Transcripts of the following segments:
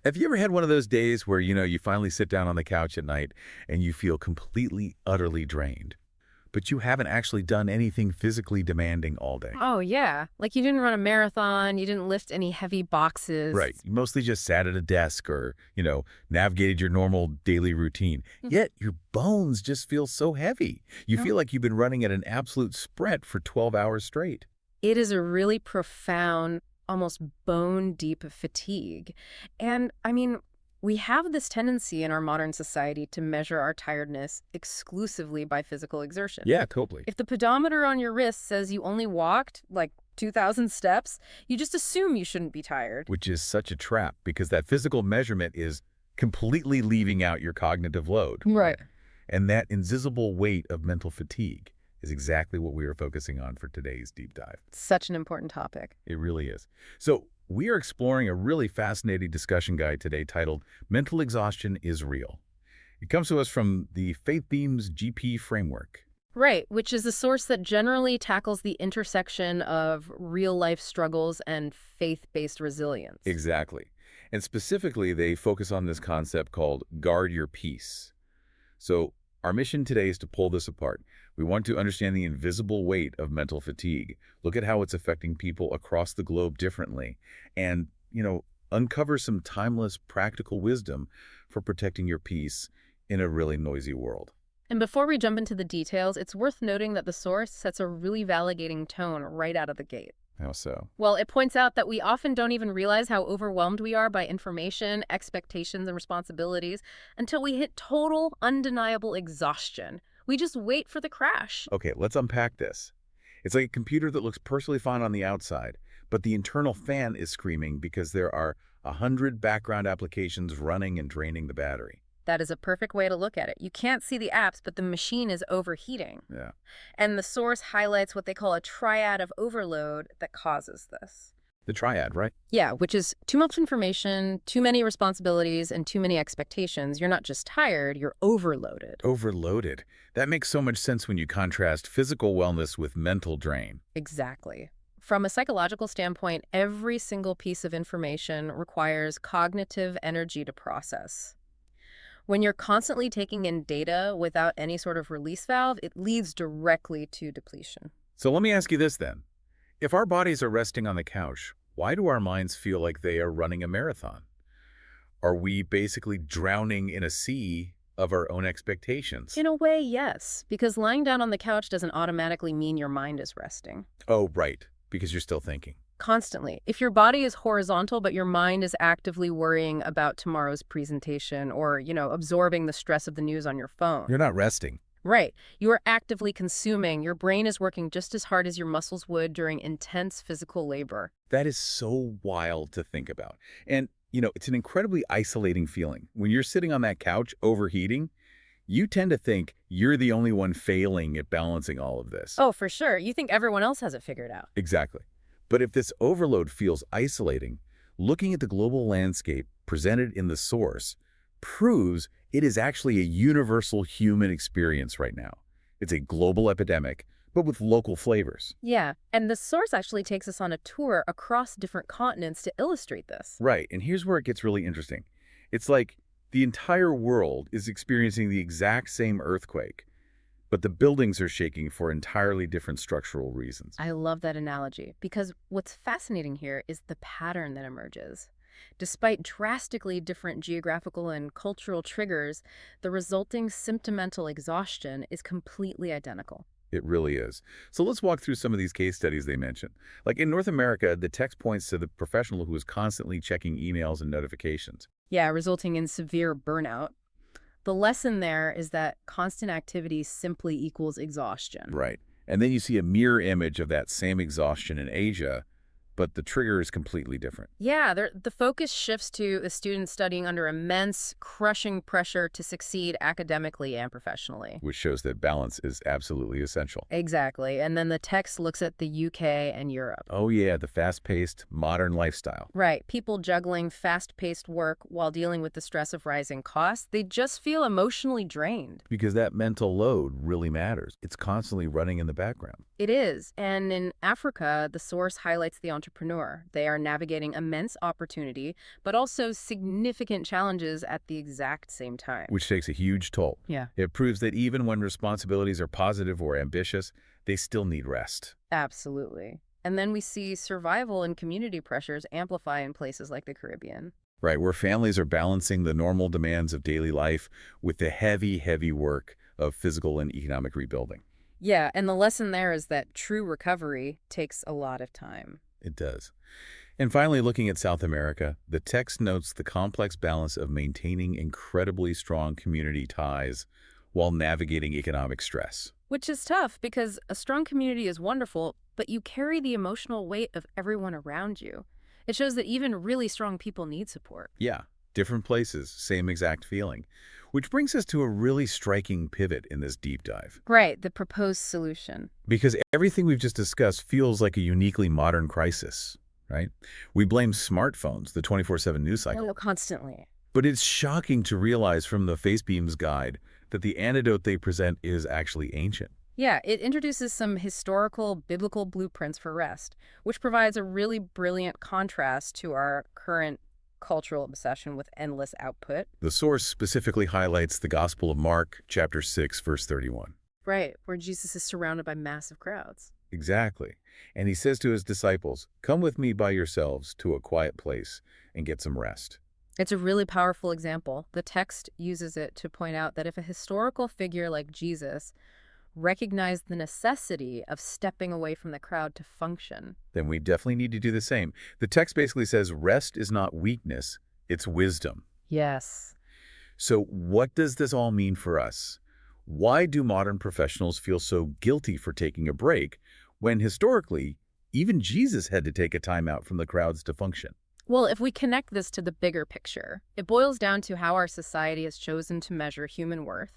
Have you ever had one of those days where, you finally sit down on the couch at night and you feel completely, utterly drained, but you haven't actually done anything physically demanding all day? Oh, yeah. Like you didn't run a marathon, you didn't lift any heavy boxes. Right. You mostly just sat at a desk or, navigated your normal daily routine. Yet your bones just feel so heavy. You No. feel like you've been running at an absolute sprint for 12 hours straight. It is a really profound, almost bone-deep fatigue. And I mean, we have this tendency in our modern society to measure our tiredness exclusively by physical exertion. Yeah, totally. If the pedometer on your wrist says you only walked like 2,000 steps, you just assume you shouldn't be tired. Which is such a trap because that physical measurement is completely leaving out your cognitive load. Right. And that invisible weight of mental fatigue is exactly what we are focusing on for today's deep dive. Such an important topic. It really is. So we are exploring a really fascinating discussion guide today titled Mental Exhaustion is Real. It comes to us from the Faith Beams GP framework. Right, which is a source that generally tackles the intersection of real-life struggles and faith-based resilience. Exactly. And specifically, they focus on this concept called guard your peace. So our mission today is to pull this apart. We want to understand the invisible weight of mental fatigue, look at how it's affecting people across the globe differently, and, uncover some timeless practical wisdom for protecting your peace in a really noisy world. And before we jump into the details, it's worth noting that the source sets a really validating tone right out of the gate. How so? Well, it points out that we often don't even realize how overwhelmed we are by information, expectations, and responsibilities until we hit total, undeniable exhaustion. We just wait for the crash. Okay, let's unpack this. It's like a computer that looks perfectly fine on the outside, but the internal fan is screaming because there are 100 background applications running and draining the battery. That is a perfect way to look at it. You can't see the apps, but the machine is overheating. Yeah. And the source highlights what they call a triad of overload that causes this. The triad, right? Yeah, which is too much information, too many responsibilities, and too many expectations. You're not just tired, you're overloaded. Overloaded. That makes so much sense when you contrast physical wellness with mental drain. Exactly. From a psychological standpoint, every single piece of information requires cognitive energy to process. When you're constantly taking in data without any sort of release valve, it leads directly to depletion. So let me ask you this then. If our bodies are resting on the couch, why do our minds feel like they are running a marathon? Are we basically drowning in a sea of our own expectations? In a way, yes, because lying down on the couch doesn't automatically mean your mind is resting. Oh, right, because you're still thinking. Constantly. If your body is horizontal, but your mind is actively worrying about tomorrow's presentation or, absorbing the stress of the news on your phone. You're not resting. Right. You are actively consuming. Your brain is working just as hard as your muscles would during intense physical labor. That is so wild to think about. And, it's an incredibly isolating feeling. When you're sitting on that couch overheating, you tend to think you're the only one failing at balancing all of this. Oh, for sure. You think everyone else has it figured out. Exactly. But if this overload feels isolating, looking at the global landscape presented in the source proves it is actually a universal human experience right now. It's a global epidemic, but with local flavors. Yeah, and the source actually takes us on a tour across different continents to illustrate this. Right, and here's where it gets really interesting. It's like the entire world is experiencing the exact same earthquake, but the buildings are shaking for entirely different structural reasons. I love that analogy because what's fascinating here is the pattern that emerges. Despite drastically different geographical and cultural triggers, the resulting symptomental exhaustion is completely identical. It really is. So let's walk through some of these case studies they mentioned. Like in North America, the text points to the professional who is constantly checking emails and notifications. Yeah, resulting in severe burnout. The lesson there is that constant activity simply equals exhaustion. Right. And then you see a mirror image of that same exhaustion in Asia, but the trigger is completely different. Yeah, the focus shifts to a student studying under immense, crushing pressure to succeed academically and professionally. Which shows that balance is absolutely essential. Exactly. And then the text looks at the UK and Europe. Oh yeah, the fast-paced, modern lifestyle. Right. People juggling fast-paced work while dealing with the stress of rising costs, they just feel emotionally drained. Because that mental load really matters. It's constantly running in the background. It is. And in Africa, the source highlights the entrepreneur. They are navigating immense opportunity, but also significant challenges at the exact same time. Which takes a huge toll. Yeah. It proves that even when responsibilities are positive or ambitious, they still need rest. Absolutely. And then we see survival and community pressures amplify in places like the Caribbean. Right, where families are balancing the normal demands of daily life with the heavy, heavy work of physical and economic rebuilding. Yeah, and the lesson there is that true recovery takes a lot of time. It does. And finally, looking at South America, the text notes the complex balance of maintaining incredibly strong community ties while navigating economic stress. Which is tough because a strong community is wonderful, but you carry the emotional weight of everyone around you. It shows that even really strong people need support. Yeah, different places, same exact feeling. Which brings us to a really striking pivot in this deep dive. Right, the proposed solution. Because everything we've just discussed feels like a uniquely modern crisis, right? We blame smartphones, the 24/7 news cycle. Oh, constantly. But it's shocking to realize from the Facebeam's guide that the antidote they present is actually ancient. Yeah, it introduces some historical biblical blueprints for rest, which provides a really brilliant contrast to our current cultural obsession with endless output. The source specifically highlights the Gospel of Mark, chapter 6, verse 31. Right, where Jesus is surrounded by massive crowds. Exactly. And he says to his disciples, "Come with me by yourselves to a quiet place and get some rest." It's a really powerful example. The text uses it to point out that if a historical figure like Jesus recognized the necessity of stepping away from the crowd to function, Then we definitely need to do the same. The text basically says rest is not weakness, it's wisdom. yes. So what does this all mean for us? Why do modern professionals feel so guilty for taking a break when historically, even Jesus had to take a time out from the crowds to function? Well, if we connect this to the bigger picture, it boils down to how our society has chosen to measure human worth.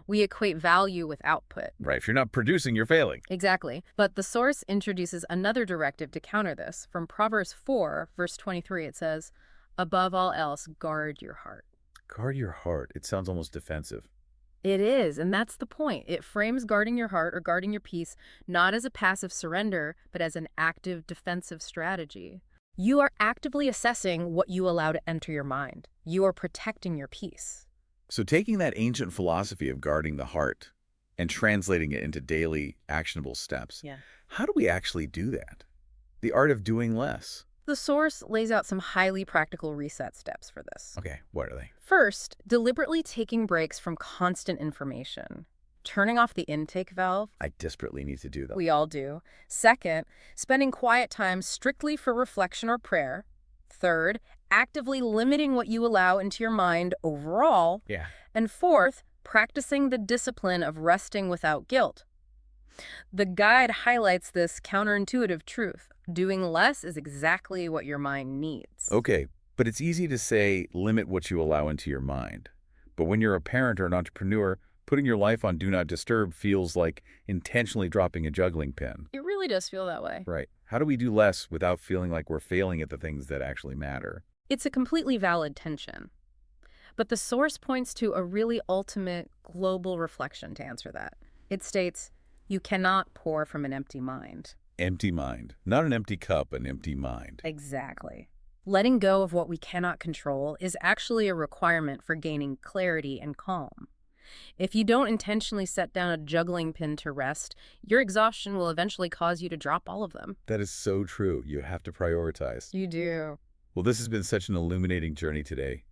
We equate value with output. Right, if you're not producing, you're failing. Exactly. But the source introduces another directive to counter this. From Proverbs 4, verse 23, it says, "Above all else, guard your heart." Guard your heart. It sounds almost defensive. It is, and that's the point. It frames guarding your heart or guarding your peace not as a passive surrender, but as an active defensive strategy. You are actively assessing what you allow to enter your mind. You are protecting your peace. So taking that ancient philosophy of guarding the heart and translating it into daily actionable steps, Yeah. how do we actually do that? The art of doing less. The source lays out some highly practical reset steps for this. Okay, what are they? First, deliberately taking breaks from constant information. Turning off the intake valve. I desperately need to do that. We all do. Second, spending quiet time strictly for reflection or prayer. Third, actively limiting what you allow into your mind overall. Yeah. And fourth, practicing the discipline of resting without guilt. The guide highlights this counterintuitive truth. Doing less is exactly what your mind needs. Okay, but it's easy to say limit what you allow into your mind. But when you're a parent or an entrepreneur, putting your life on Do Not Disturb feels like intentionally dropping a juggling pin. It really does feel that way. Right. How do we do less without feeling like we're failing at the things that actually matter? It's a completely valid tension. But the source points to a really ultimate global reflection to answer that. It states, you cannot pour from an empty mind. Empty mind. Not an empty cup, an empty mind. Exactly. Letting go of what we cannot control is actually a requirement for gaining clarity and calm. If you don't intentionally set down a juggling pin to rest, your exhaustion will eventually cause you to drop all of them. That is so true. You have to prioritize. You do. Well, this has been such an illuminating journey today.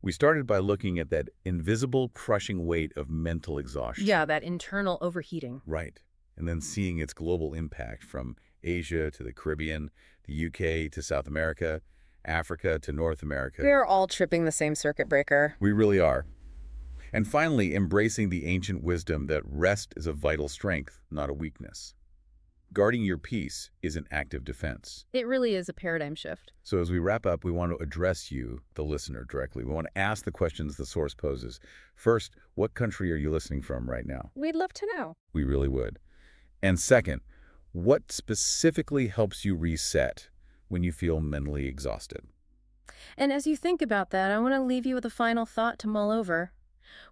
We started by looking at that invisible, crushing weight of mental exhaustion. Yeah, that internal overheating. Right. And then seeing its global impact from Asia to the Caribbean, the UK to South America, Africa to North America. We're all tripping the same circuit breaker. We really are. And finally, embracing the ancient wisdom that rest is a vital strength, not a weakness. Guarding your peace is an active defense. It really is a paradigm shift. So as we wrap up, we want to address you, the listener, directly. We want to ask the questions the source poses. First, what country are you listening from right now? We'd love to know. We really would. And second, what specifically helps you reset when you feel mentally exhausted? And as you think about that, I want to leave you with a final thought to mull over.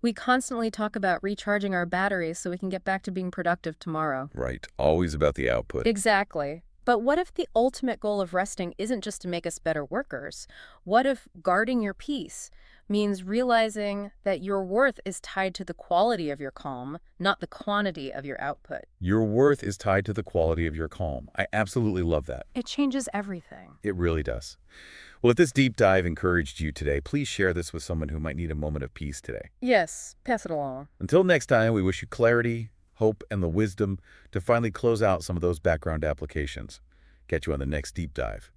We constantly talk about recharging our batteries so we can get back to being productive tomorrow. Right. Always about the output. Exactly. But what if the ultimate goal of resting isn't just to make us better workers? What if guarding your peace means realizing that your worth is tied to the quality of your calm, not the quantity of your output? Your worth is tied to the quality of your calm. I absolutely love that. It changes everything. It really does. Well, if this deep dive encouraged you today, please share this with someone who might need a moment of peace today. Yes, pass it along. Until next time, we wish you clarity, hope, and the wisdom to finally close out some of those background applications. Catch you on the next deep dive.